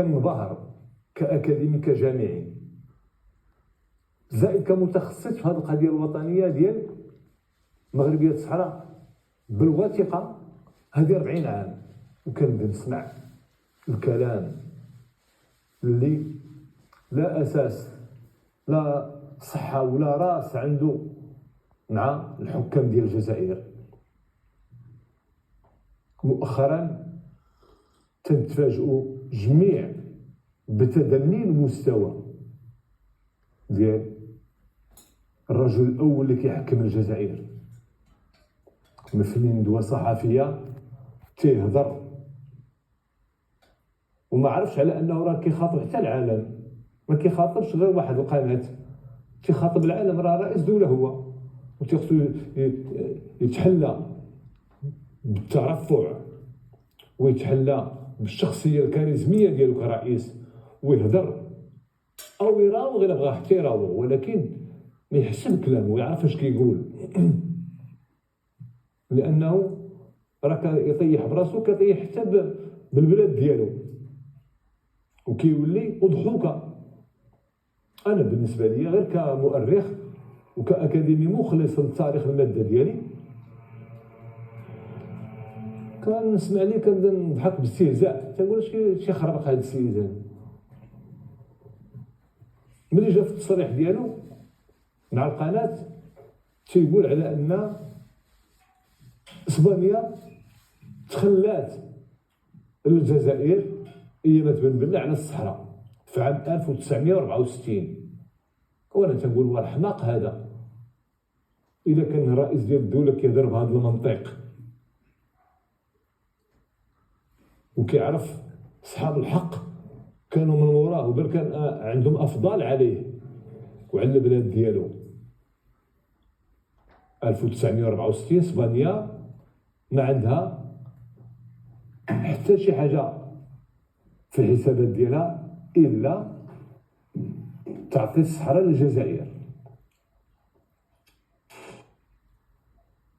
كنظهر كاكاديمي كجامعي، زائد كمتخصص في هذه القضيه الوطنيه ديال مغربيه الصحراء بالوثيقه هذه 40 عام، وكنبدا نسمع الكلام اللي لا اساس لا صحه ولا راس عنده مع الحكام ديال الجزائر. مؤخرا تنتفاجئوا جميع بتدني المستوى ديال الرجل الاول اللي كيحكم الجزائر. مثل ندوه صحفيه تيهضر وما عرفش على انه راه كيخاطب حتى العالم، ما كيخاطبش غير واحد القناه، تيخاطب العالم، راه رئيس دوله هو، وتيخصو يتحلى بالترفع ويتحلى بالشخصيه الكاريزميه ديالو كرئيس، ويهضر او يراوغ الا بغا حتى يراوغ، ولكن ما يحسن بكلامه ويعرف اش كيقول لانه راه يطيح براسو، كيطيح حتى بالبلاد ديالو، وكيولي اضحوكه. انا بالنسبه لي غير كمؤرخ وكاكاديمي مخلص لتاريخ الماده ديالي، كنسمع ليه كنبدا نضحك باستهزاء، تنقول شي خربق هذا السيد هذا. ملي جا في التصريح ديالو مع القناه تيقول على ان اسبانيا تخلات الجزائر ايامات بن بله على الصحراء في عام 1964. وانا تنقول هو الحماق هذا الا كان الرئيس ديال الدوله كيهضر بهذا المنطق وكيعرف اصحاب الحق كانوا من وراه وبل كان عندهم افضال عليه وعلى البلاد ديالو. 1964 اسبانيا ما عندها حتى شي حاجه في الحسابات ديالها الا تعطي الصحراء للجزائر.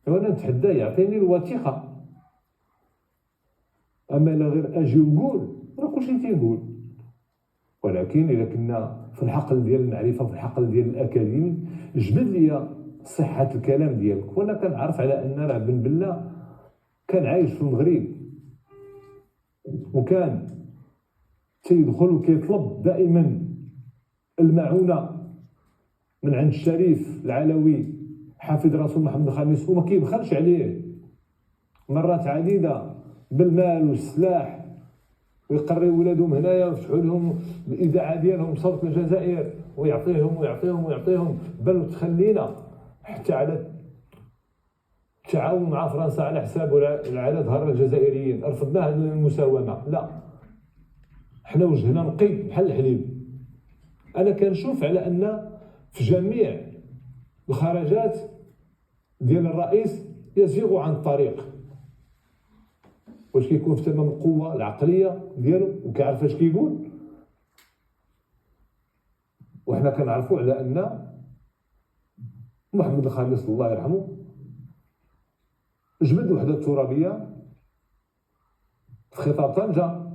وانا نتحدى يعطيني الوثيقه، اما لا غير اجي ونقول راه كلشي تيقول. ولكن الا كنا في الحقل ديال المعرفه في الحقل ديال الاكاديمي، جبد لي صحه الكلام ديالك. وانا كنعرف على ان راه بن بله كان عايش في المغرب وكان تيدخل وكيطلب دائما المعونه من عند الشريف العلوي حافظ رسول محمد الخامس، وما كيبخلش عليه مرات عديده بالمال والسلاح، ويقري ولادهم هنايا ويفتحوا لهم الاذاعه ديالهم صوت الجزائر ويعطيهم ويعطيهم ويعطيهم، بل تخلينا حتى على التعاون مع فرنسا على حساب على ظهر الجزائريين. رفضنا هذه المساومه، لا حنا وجهنا نقي بحال الحليب. انا كنشوف على ان في جميع الخرجات ديال الرئيس يزيغ عن الطريق، واش كيكون في تمام القوه العقليه ديالو وكيعرف اش كيقول. وحنا كنعرفوا على ان محمد الخامس الله يرحمه جبد الوحده الترابيه في خطاب طنجه